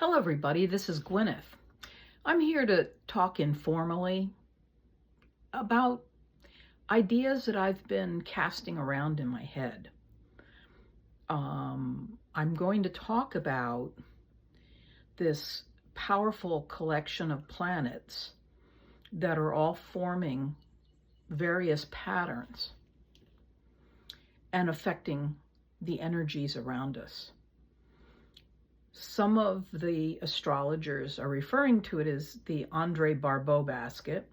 Hello everybody, this is Gwyneth. I'm here to talk informally about ideas that I've been casting around in my head. I'm going to talk about this powerful collection of planets that are all forming various patterns and affecting the energies around us. Some of the astrologers are referring to it as the Andre Barbault Basket,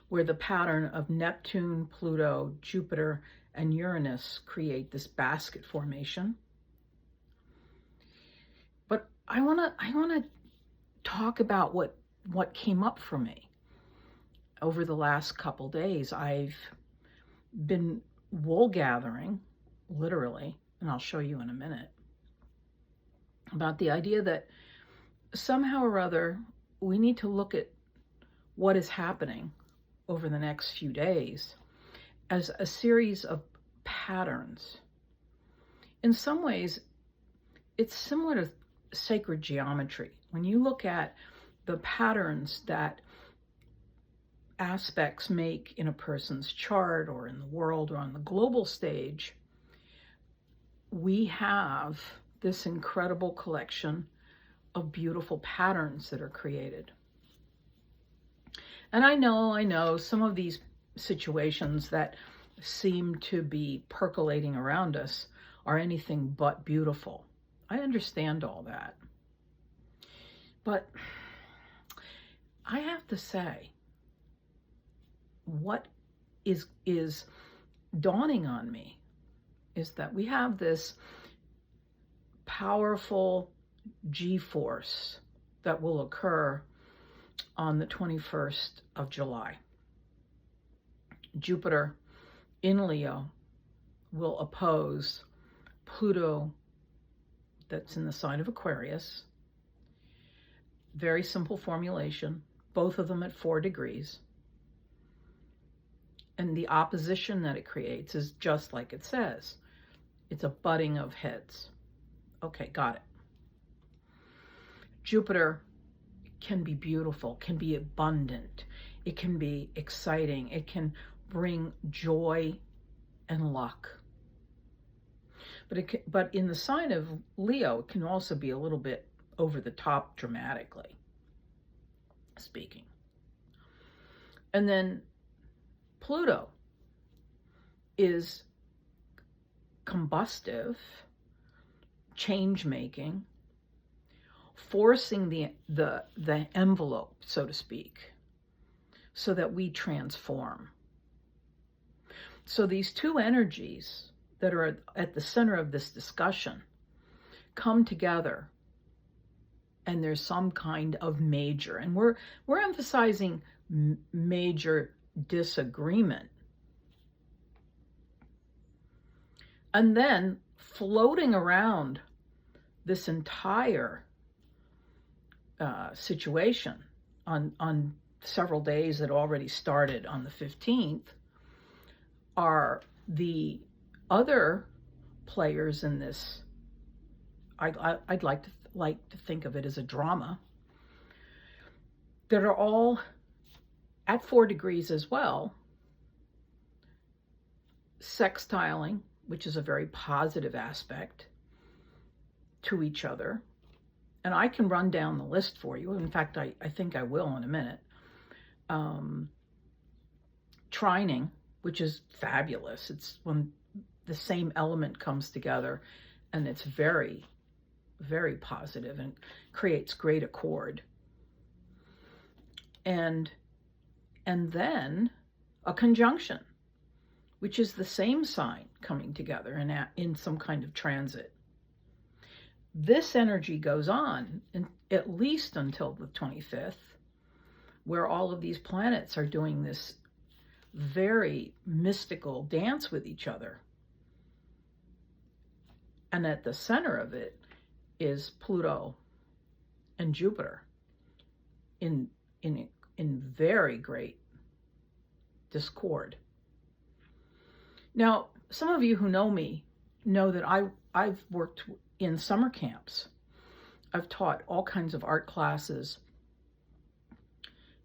where the pattern of Neptune, Pluto, Jupiter, and Uranus create this basket formation. But I want to talk about what came up for me over the last couple days. I've been wool gathering, literally, and I'll show you in a minute, about the idea that somehow or other we need to look at what is happening over the next few days as a series of patterns. In some ways, it's similar to sacred geometry. When you look at the patterns that aspects make in a person's chart or in the world or on the global stage, we have this incredible collection of beautiful patterns that are created. And I know some of these situations that seem to be percolating around us are anything but beautiful. I understand all that. But I have to say, what is dawning on me is that we have this powerful G-force that will occur on the 21st of July. Jupiter in Leo will oppose Pluto that's in the sign of Aquarius. Very simple formulation, both of them at 4 degrees. And the opposition that it creates is just like it says. It's a butting of heads. Okay, got it. Jupiter can be beautiful, can be abundant, it can be exciting, it can bring joy and luck. But in the sign of Leo, it can also be a little bit over the top dramatically speaking. And then Pluto is combustive, change-making, forcing the envelope, so to speak, so that we transform. So these two energies that are at the center of this discussion come together, and there's some kind of major, and we're emphasizing major disagreement. And then floating around this entire situation on several days that already started on the 15th are the other players in this. I'd like to think of it as a drama that are all at 4 degrees as well, sextiling, which is a very positive aspect to each other. And I can run down the list for you. In fact, I think I will in a minute. Trining, which is fabulous. It's when the same element comes together, and it's very, very positive and creates great accord. And then a conjunction, which is the same sign coming together in some kind of transit. This energy goes on at least until the 25th, where all of these planets are doing this very mystical dance with each other. And at the center of it is Pluto and Jupiter in very great discord. Now, some of you who know me know that I've worked in summer camps I've taught all kinds of art classes.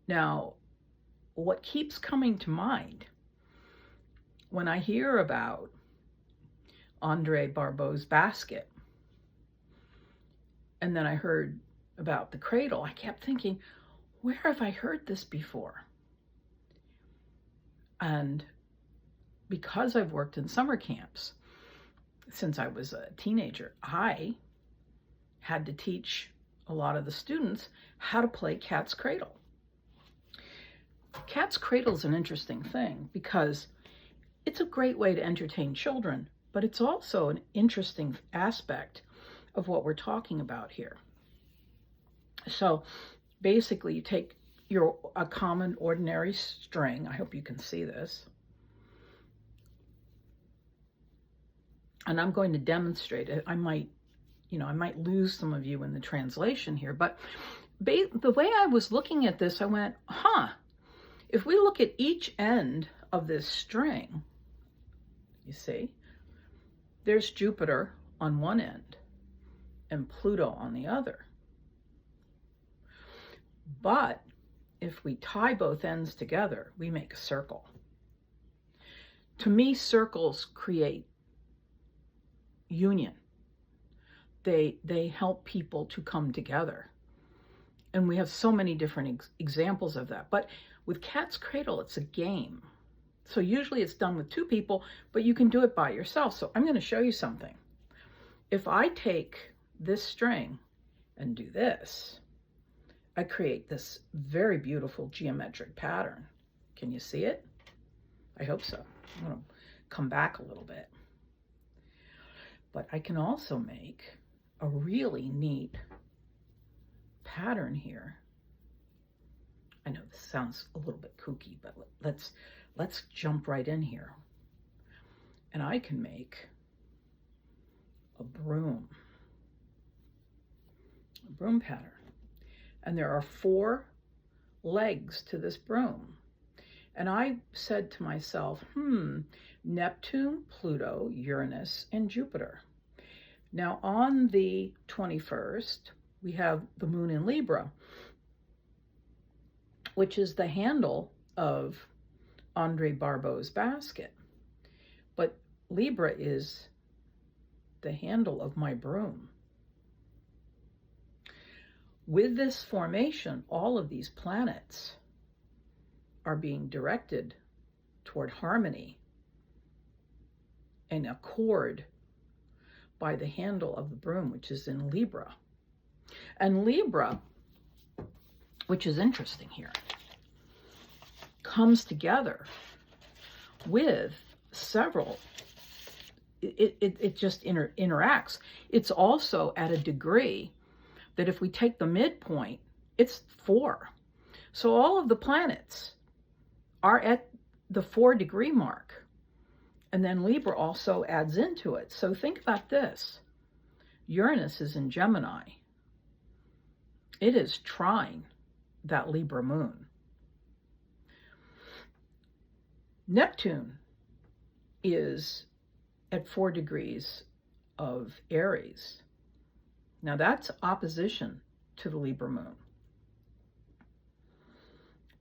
Now, what keeps coming to mind when I hear about Andre Barbault's Basket, and then I heard about the Cradle, I kept thinking, where have I heard this before? And because I've worked in summer camps since I was a teenager, I had to teach a lot of the students how to play cat's cradle. Cat's cradle is an interesting thing because it's a great way to entertain children, but it's also an interesting aspect of what we're talking about here. So basically you take a common ordinary string. I hope you can see this. And I'm going to demonstrate it. I might lose some of you in the translation here, but the way I was looking at this, I went, if we look at each end of this string, you see, there's Jupiter on one end and Pluto on the other. But if we tie both ends together, we make a circle. To me, circles create union. They help people to come together. And we have so many different examples of that. But with Cat's Cradle, it's a game. So usually it's done with two people, but you can do it by yourself. So I'm going to show you something. If I take this string and do this, I create this very beautiful geometric pattern. Can you see it? I hope so. I'm going to come back a little bit. But I can also make a really neat pattern here. I know this sounds a little bit kooky, but let's jump right in here. And I can make a broom pattern. And there are 4 legs to this broom. And I said to myself, Neptune, Pluto, Uranus, and Jupiter. Now on the 21st, we have the moon in Libra, which is the handle of Andre Barbault's Basket. But Libra is the handle of my broom. With this formation, all of these planets are being directed toward harmony and accord by the handle of the broom, which is in Libra. And Libra, which is interesting here, comes together with several, it just interacts. It's also at a degree that if we take the midpoint, it's 4. So all of the planets are at the 4-degree mark. And then Libra also adds into it. So think about this. Uranus is in Gemini. It is trine that Libra moon. Neptune is at 4 degrees of Aries. Now that's opposition to the Libra moon.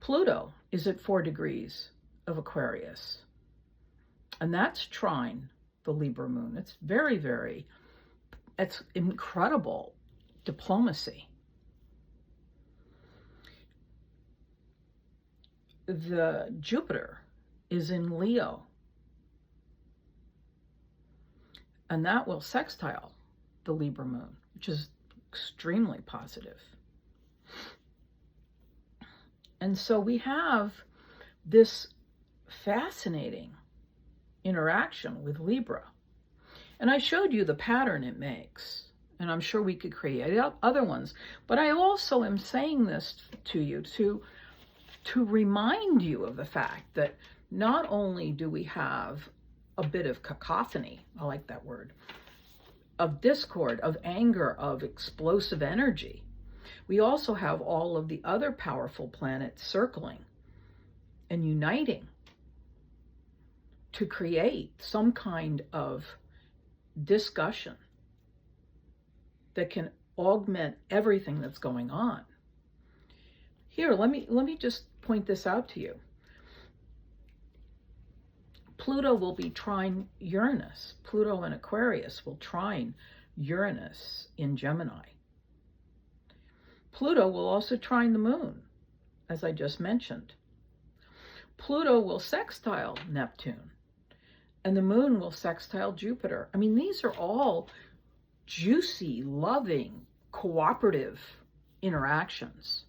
Pluto is at 4 degrees of Aquarius. And that's trine the Libra moon. It's it's incredible diplomacy. The Jupiter is in Leo. And that will sextile the Libra moon, which is extremely positive. And so we have this fascinating interaction with Libra. And I showed you the pattern it makes, and I'm sure we could create other ones. But I also am saying this to you to remind you of the fact that not only do we have a bit of cacophony, I like that word, of discord, of anger, of explosive energy, we also have all of the other powerful planets circling and uniting to create some kind of discussion that can augment everything that's going on. Here, let me just point this out to you. Pluto will be trine Uranus. Pluto in Aquarius will trine Uranus in Gemini. Pluto will also trine the moon, as I just mentioned. Pluto will sextile Neptune, and the moon will sextile Jupiter. I mean, these are all juicy, loving, cooperative interactions.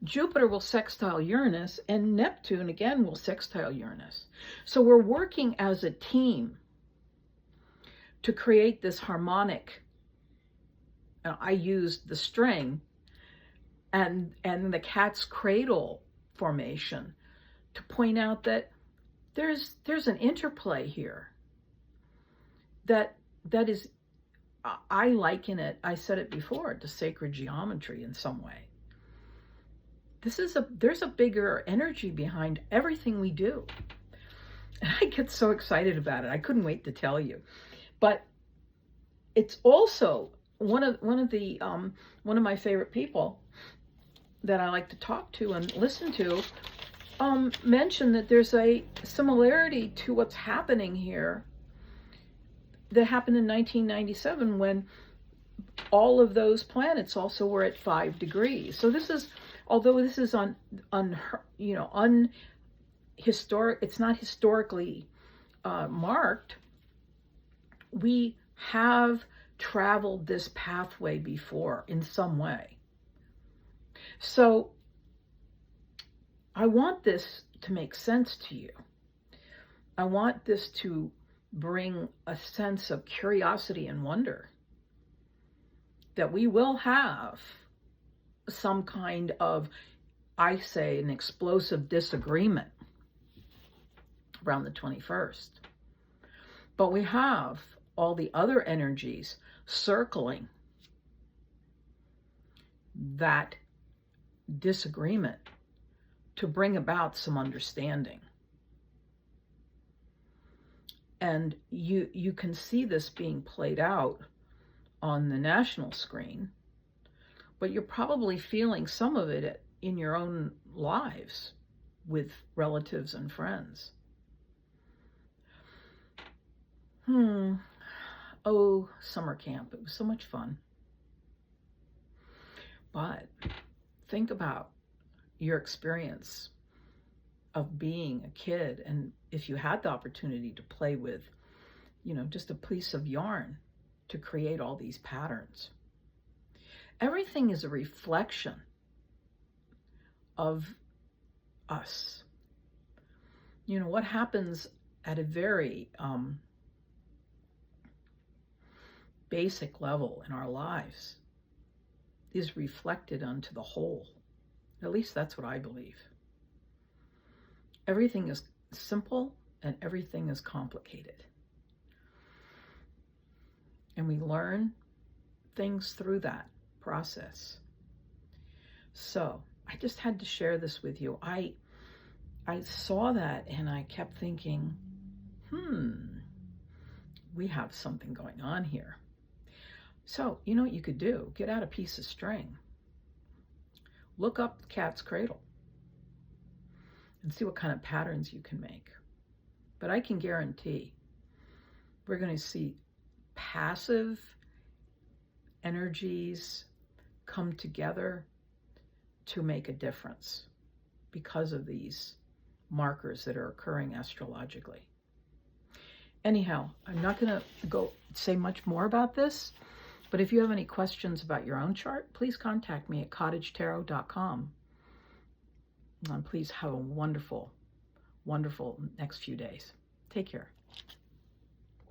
Jupiter will sextile Uranus, and Neptune again will sextile Uranus. So we're working as a team to create this harmonic. I used the string and the cat's cradle formation to point out that there's an interplay here that is, I liken it, I said it before, to sacred geometry in some way. There's a bigger energy behind everything we do. And I get so excited about it. I couldn't wait to tell you. But it's also one of my favorite people that I like to talk to and listen to mentioned that there's a similarity to what's happening here that happened in 1997 when all of those planets also were at 5 degrees. So this is, although this is unhistoric, it's not historically marked, we have traveled this pathway before in some way. So I want this to make sense to you. I want this to bring a sense of curiosity and wonder that we will have some kind of, I say, an explosive disagreement around the 21st. But we have all the other energies circling that disagreement to bring about some understanding. And you can see this being played out on the national screen, but you're probably feeling some of it in your own lives with relatives and friends. Oh, summer camp. It was so much fun. But think about your experience of being a kid, and if you had the opportunity to play with, just a piece of yarn to create all these patterns. Everything is a reflection of us. What happens at a very basic level in our lives is reflected onto the whole. At least that's what I believe. Everything is simple and everything is complicated. And we learn things through that process. So I just had to share this with you. I saw that and I kept thinking, we have something going on here. So, you know what you could do? Get out a piece of string. Look up the cat's cradle and see what kind of patterns you can make. But I can guarantee we're going to see passive energies come together to make a difference because of these markers that are occurring astrologically. Anyhow, I'm not going to go say much more about this, but if you have any questions about your own chart, please contact me at cottagetarot.com. And please have a wonderful, wonderful next few days. Take care.